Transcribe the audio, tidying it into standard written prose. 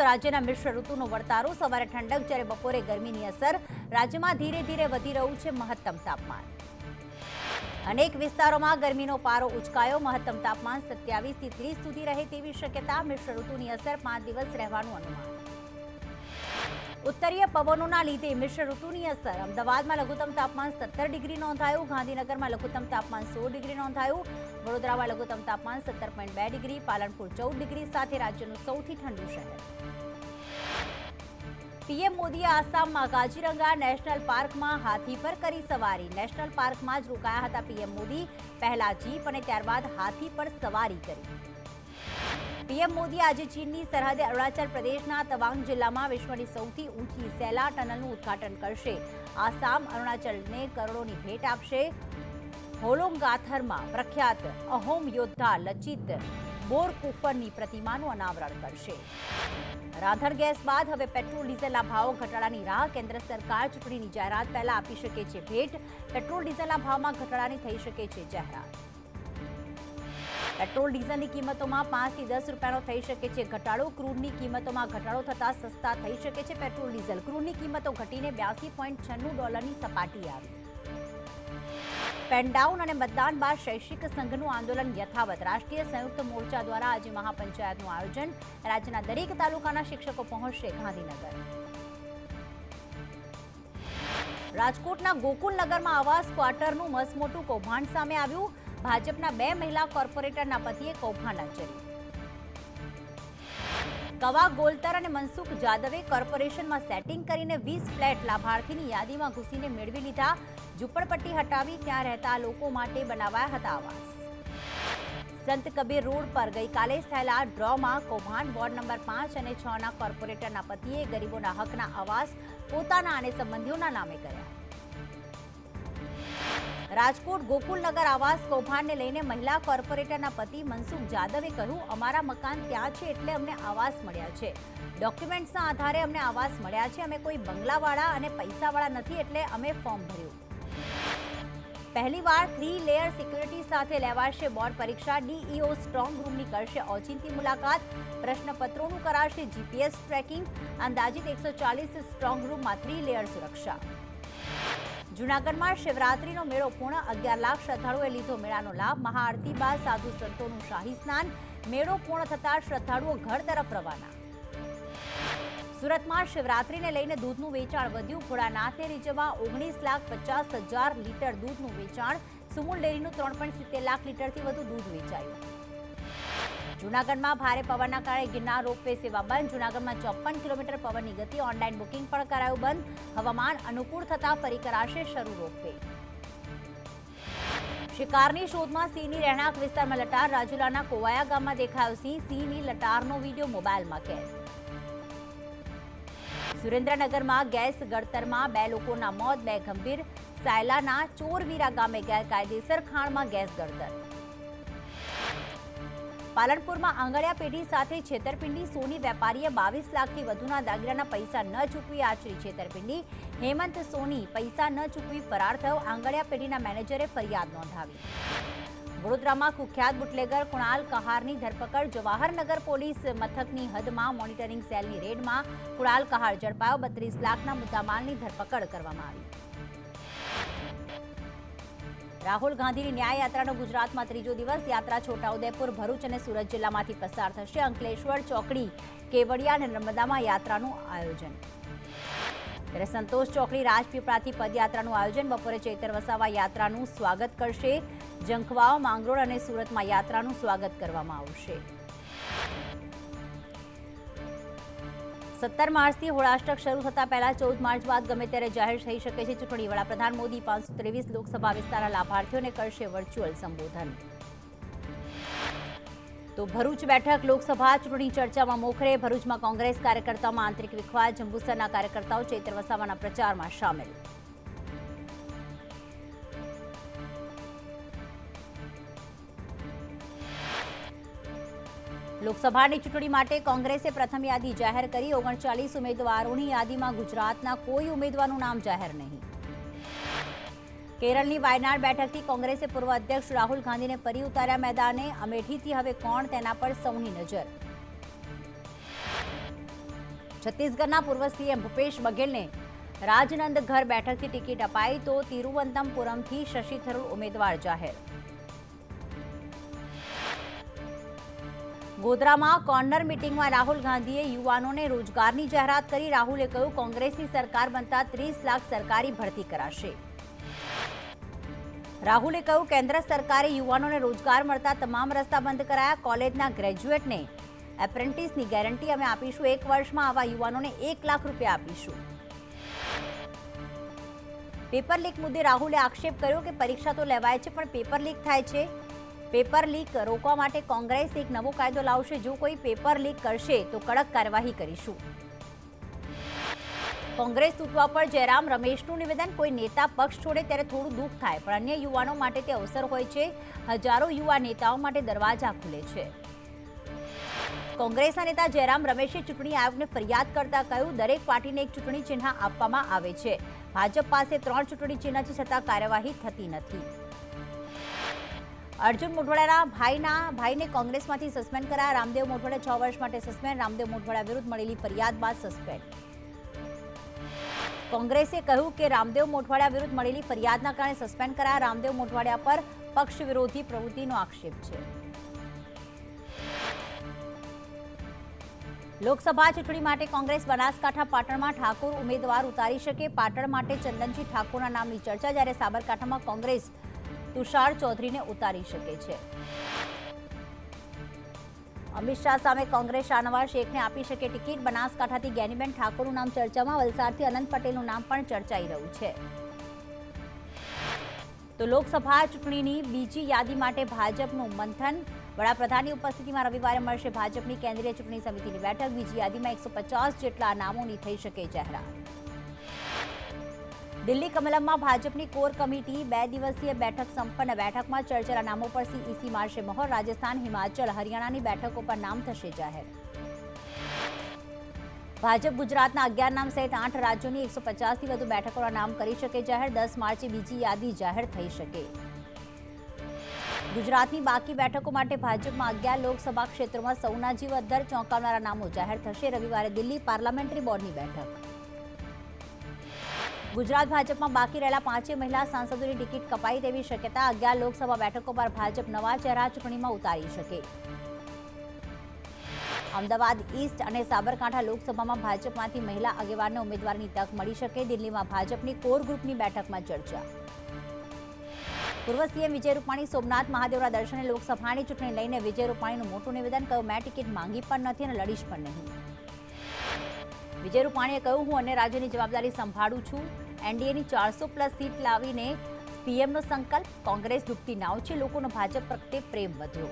રાજ્યના મિશ્ર ઋતુનો વર્તારો, સવારે ઠંડક જ્યારે બપોરે ગરમીની અસર. રાજ્યમાં ધીરે ધીરે વધી રહ્યું છે મહત્તમ તાપમાન. અનેક વિસ્તારોમાં ગરમીનો પારો ઉચકાયો. મહત્તમ તાપમાન 27 થી 30 સુધી રહે તેવી શક્યતા. મિશ્ર ઋતુની અસર 5 દિવસ રહેવાનું અનુમાન. ઉત્તરીય પવનોના લીધે મિશ્ર ઋતુની અસર. અમદાવાદમાં લઘુત્તમ તાપમાન 17 ડિગ્રી નોંધાયું. ગાંધીનગરમાં લઘુત્તમ તાપમાન 16 ડિગ્રી નોંધાયું. વડોદરામાં લઘુત્તમ તાપમાન 17.2 ડિગ્રી. પાલનપુર 14 ડિગ્રી સાથે રાજ્યનું સૌથી ઠંડુ શહેર. પીએમ મોદીએ આસામમાં કાજીરંગા નેશનલ પાર્કમાં હાથી પર કરી સવારી. નેશનલ પાર્કમાં જ રોકાયા હતા પીએમ મોદી. પહેલા જીપ અને ત્યારબાદ હાથી પર સવારી કરી. પીએમ મોદી આજે ચીનની સરહદે અરુણાચલ પ્રદેશના તવાંગ જિલ્લામાં વિશ્વની સૌથી ઊંચી સેલા ટનલનું ઉદ્ઘાટન કરશે. આસામ અરુણાચલને કરોડોની ભેટ આપશે. હોલોંગાથરમાં પ્રખ્યાત અહોમ યોદ્ધા લચિત બોરકુફરની પ્રતિમાનું અનાવરણ કરશે. રાધર ગેસ બાદ હવે પેટ્રોલ ડીઝલના ભાવ ઘટાડાની રાહ. કેન્દ્ર સરકાર ચૂંટણીની જાહેરાત પહેલા આપી શકે છે ભેટ. પેટ્રોલ ડીઝલના ભાવમાં ઘટાડાની થઈ શકે છે જાહેરાત. પેટ્રોલ ડીઝલની કિંમતોમાં 5 થી 10 રૂપિયાનો થઈ શકે છે ઘટાડો. ક્રૂડની કિંમતોમાં ઘટાડો થતાં સસ્તા થઈ શકે છે પેટ્રોલ ડીઝલ. ક્રૂડની કિંમતો ઘટીને $82.96ની સપાટી આવી. પેનડાઉન અને મતદાન બાદ શૈક્ષિક સંઘનું આંદોલન યથાવત. રાષ્ટ્રીય સંયુક્ત મોરચા દ્વારા આજે મહાપંચાયતનું આયોજન. રાજ્યના દરેક તાલુકાના શિક્ષકો પહોંચશે ગાંધીનગર. રાજકોટના ગોકુલનગરમાં આવાસ ક્વાર્ટરનું મસમોટું કૌભાંડ સામે આવ્યું. ભાજપના 2 મહિલા કોર્પોરેટરના પતિએ કૌભાંડ આચર્યું. કવા ગોલતર અને મનસુખ જાદવે કોર્પોરેશનમાં સેટિંગ કરીને 20 ફ્લેટ લાભાર્થીની યાદીમાં ઘૂસીને મેળવી લીધા. ઝૂંપડપટ્ટી હટાવી ત્યાં રહેતા લોકો માટે બનાવાયા હતા આવાસ. સંત કબીર રોડ પર ગઈકાલે થયેલા ડ્રોમાં કૌભાંડ. વોર્ડ નંબર 5 અને 6ના કોર્પોરેટરના પતિએ ગરીબોના હકના આવાસ પોતાના અને સંબંધીઓના નામે કર્યા. રાજકોટ ગોકુલનગર આવાસ કૌભાંડને લઈને મહિલા કોર્પોરેટરના પતિ મનસુખ જાદવે કહ્યું, અમારા મકાન ત્યાં છે એટલે અમને આવાસ મળ્યા છે. ડોક્યુમેન્ટ્સના આધારે અમને આવાસ મળ્યા છે. અમે કોઈ બંગલાવાળા અને પૈસાવાળા નથી એટલે અમે ફોર્મ ભર્યું. પહેલીવાર 3 લેયર સિક્યુરિટી સાથે લેવાશે બોર્ડ પરીક્ષા. ડીઈઓ સ્ટ્રોંગ રૂમની કરશે ઓચિંતી મુલાકાત. પ્રશ્નપત્રોનું કરાશે જીપીએસ ટ્રેકિંગ. અંદાજિત 140 સ્ટ્રોંગ રૂમમાં 3 લેયર સુરક્ષા. જૂનાગઢમાં શિવરાત્રીનો મેળો પૂર્ણ. 11 લાખ શ્રદ્ધાળુઓએ લીધો મેળાનો લાભ. મહાઆરતી બાદ સાધુ સંતોનું શાહી સ્નાન. મેળો પૂર્ણ થતાં શ્રદ્ધાળુઓ ઘર તરફ રવાના. સુરતમાં શિવરાત્રીને લઈને દૂધનું વેચાણ વધ્યું. ભોળાનાથને રીઝવવા 19,50,000 લીટર દૂધનું વેચાણ. સુમુલ ડેરીનું 3.70 લાખ લીટરથી વધુ દૂધ વેચાયું. જૂનાગઢમાં ભારે પવનના કારણે ગિરનાર રોપવે સેવા બંધ. જૂનાગઢમાં 54 કિલોમીટર પવનની ગતિ. ઓનલાઈન બુકિંગ પણ કરાયું બંધ. હવામાન અનુકૂળ થતાં ફરી કરાશે શરૂ રોપવે. શિકારની શોધમાં સિંહની રહેણાંક વિસ્તારમાં લટાર. રાજુલાના કોવાયા ગામમાં દેખાયો સિંહ. સિંહની લટારનો વિડીયો મોબાઈલમાં કેદ. સુરેન્દ્રનગરમાં ગેસ ગળતરમાં 2 લોકોના મોત, 2 ગંભીર. સાયલાના ચોરવીરા ગામે ગેરકાયદેસર ખાણમાં ગેસ ગળતર. પાલનપુરમાં આંગળિયા પેઢી સાથે છેતરપિંડી. સોની વેપારીએ 22 લાખથી વધુના દાગીનાના પૈસા ન ચૂકવી આચરી છેતરપિંડી. હેમંત સોની પૈસા ન ચૂકવી ફરાર થયો. આંગળિયા પેઢીના મેનેજરે ફરિયાદ નોંધાવી. વડોદરામાં કુખ્યાત બુટલેગર કુણાલ કહારની ધરપકડ. જવાહરનગર પોલીસ મથકની હદમાં મોનિટરિંગ સેલની રેડમાં કુણાલ કહાર ઝડપાયો. 32 લાખના મુદ્દામાલની ધરપકડ કરવામાં આવી. રાહુલ ગાંધીની ન્યાય યાત્રાનો ગુજરાતમાં 3જો દિવસ. યાત્રા છોટાઉદેપુર, ભરૂચ અને સુરત જિલ્લામાંથી પસાર થશે. અંકલેશ્વર, ચોકડી, કેવડિયા અને નર્મદામાં યાત્રાનું આયોજન. ત્યારે સંતોષ ચોકડી, રાજપીપળાથી પદયાત્રાનું આયોજન. બપોરે ચૈતર વસાવા યાત્રાનું સ્વાગત કરશે. જંખવાવ, માંગરોળ અને સુરતમાં યાત્રાનું સ્વાગત કરવામાં આવશે. 17 માર્ચથી હોળાષ્ટક શરૂ થતા પહેલા 14 માર્ચ બાદ ગમે ત્યારે જાહેર થઈ શકે છે ચૂંટણી. વડાપ્રધાન મોદી 523 લોકસભા વિસ્તારના લાભાર્થીઓને કરશે વર્ચ્યુઅલ સંબોધન. તો ભરૂચ બેઠક લોકસભા ચૂંટણી ચર્ચામાં મોખરે. ભરૂચમાં કોંગ્રેસ કાર્યકર્તાઓમાં આંતરિક વિખવાદ. જંબુસરના કાર્યકર્તાઓ ચૈતર વસાવાના પ્રચારમાં સામેલ. લોકસભાની ચૂંટણી માટે કોંગ્રેસે પ્રથમ યાદી જાહેર કરી. 39 ઉમેદવારોની યાદીમાં ગુજરાતના કોઈ ઉમેદવારનું નામ જાહેર નહીં. કેરળની વાયનાડ બેઠકથી કોંગ્રેસે પૂર્વ અધ્યક્ષ રાહુલ ગાંધીને ફરી ઉતાર્યા મેદાને. અમેઠીથી હવે કોણ તેના પર સૌની નજર. છત્તીસગઢના પૂર્વ સીએમ ભૂપેશ બઘેલને રાજનંદગર બેઠકથી ટિકિટ અપાઈ તો તિરુવનંતપુરમથી શશી થરૂર ઉમેદવાર જાહેર. ગોધરામાં કોર્નર મીટિંગમાં રાહુલ ગાંધીએ યુવાનોને રોજગારની જાહેરાત કરી. રાહુલે કહ્યું, કોંગ્રેસની સરકાર બનતા 30 લાખ સરકારી ભરતી કરાશે. રાહુલે કહ્યું, કેન્દ્ર સરકારે યુવાનોને રોજગાર મળતા તમામ રસ્તા બંધ કરાયા. કોલેજના ગ્રેજ્યુએટને એપ્રેન્ટિસની ગેરંટી અમે આપીશું. 1 વર્ષમાં આવા યુવાનોને 1 લાખ રૂપિયા આપીશું. પેપર લીક મુદ્દે રાહુલે આક્ષેપ કર્યો કે પરીક્ષા તો લેવાય છે પણ પેપર લીક થાય છે. પેપર લીક રોકવા માટે કોંગ્રેસ એક નવો કાયદો લાવશે. જો કોઈ પેપર લીક કરશે તો કડક કાર્યવાહી કરીશું. કોંગ્રેસ તૂટવા પર જયરામ રમેશનું નિવેદન. કોઈ નેતા પક્ષ છોડે ત્યારે થોડું દુઃખ થાય પણ અન્ય યુવાનો માટે તે અવસર હોય છે. હજારો યુવા નેતાઓ માટે દરવાજા ખુલે છે. કોંગ્રેસના નેતા જયરામ રમેશે ચૂંટણી આયોગને ફરિયાદ કરતા કહ્યું, દરેક પાર્ટીને એક ચૂંટણી ચિહ્ન આપવામાં આવે છે. ભાજપ પાસે 3 ચૂંટણી ચિહ્ન છે છતાં કાર્યવાહી થતી નથી. અર્જુન મોઢવાડિયાના ભાઈને કોંગ્રેસમાંથી સસ્પેન્ડ કરાયા. રામદેવ મોઢવાડિયા 6 વર્ષ માટે સસ્પેન્ડ. રામદેવ મોઢવાડિયા વિરુદ્ધ મળેલી ફરિયાદ બાદ સસ્પેન્ડ. કોંગ્રેસે કહ્યું કે રામદેવ મોઢવાડિયા વિરુદ્ધ મળેલી ફરિયાદના કારણે સસ્પેન્ડ કરાયા. રામદેવ મોઢવાડિયા પર પક્ષ વિરોધી પ્રવૃત્તિનો આક્ષેપ છે. લોકસભા ચૂંટણી માટે કોંગ્રેસ બનાસકાંઠા પાટણમાં ઠાકોર ઉમેદવાર ઉતારી શકે. પાટણ માટે ચંદનજી ઠાકોરના નામની ચર્ચા, જ્યારે સાબરકાંઠામાં કોંગ્રેસ તુષાર ચૌધરીને ઉતારી શકે છે. અમિત શાહ સામે કોંગ્રેસ શાહનવાઝ શેખને આપી શકે ટિકિટ. બનાસકાંઠાથી જ્ઞાનીબેન ઠાકોરનું નામ ચર્ચામાં. વલસાડથી અનંત પટેલનું નામ પણ ચર્ચાઈ રહ્યું છે. તો લોકસભા ચૂંટણીની બીજી યાદી માટે ભાજપનું મંથન. વડાપ્રધાનની ઉપસ્થિતિમાં રવિવારે મળશે ભાજપની કેન્દ્રીય ચૂંટણી સમિતિની બેઠક. બીજી યાદીમાં 150 જેટલા નામોની થઈ શકે જાહેરાત. દિલ્હી કમલમમાં ભાજપની કોર કમિટી 2 દિવસીય બેઠક સંપન્ન. બેઠકમાં ચર્ચેલા નામો પર સીઈસી મારશે મહોર. રાજસ્થાન, હિમાચલ, હરિયાણાની બેઠકો પર નામ થશે જાહેર. ભાજપ ગુજરાતના 11 નામ સહિત 8 રાજ્યોની 150થી વધુ બેઠકોના નામ કરી શકે જાહેર. 10 માર્ચે બીજી યાદી જાહેર થઈ શકે. ગુજરાતની બાકી બેઠકો માટે ભાજપમાં 11 લોકસભા ક્ષેત્રોમાં સૌના જીવ અદ્ધર. ચોંકાવનારા નામો જાહેર થશે. રવિવારે દિલ્હી પાર્લામેન્ટરી બોર્ડની બેઠક. ગુજરાત ભાજપમાં બાકી રહેલા 5 મહિલા સાંસદોની ટિકિટ કપાઈ તેવી શક્યતા. 11 લોકસભા બેઠકો પર ભાજપ નવા ચહેરા ચૂંટણીમાં ઉતારી શકે. અમદાવાદ ઈસ્ટ અને સાબરકાંઠા લોકસભામાં ભાજપમાંથી મહિલા આગેવાનને ઉમેદવારની તક મળી શકે. દિલ્હીમાં ભાજપની કોર ગ્રુપની બેઠકમાં ચર્ચા. પૂર્વ સીએમ વિજય રૂપાણી સોમનાથ મહાદેવના દર્શને. લોકસભાની ચૂંટણી લઈને વિજય રૂપાણીનું મોટું નિવેદન. કહ્યું, મેં ટિકિટ માંગી પણ નથી અને લડીશ પણ નહીં. વિજય રૂપાણીએ કહ્યું, હું અન્ય રાજ્યની જવાબદારી સંભાળું છું. એનડીએની 400+ સીટ લાવીને પીએમનો સંકલ્પ. કોંગ્રેસ ડૂબતી નાવ છે. લોકોનો ભાજપ પ્રત્યે પ્રેમ વધ્યો.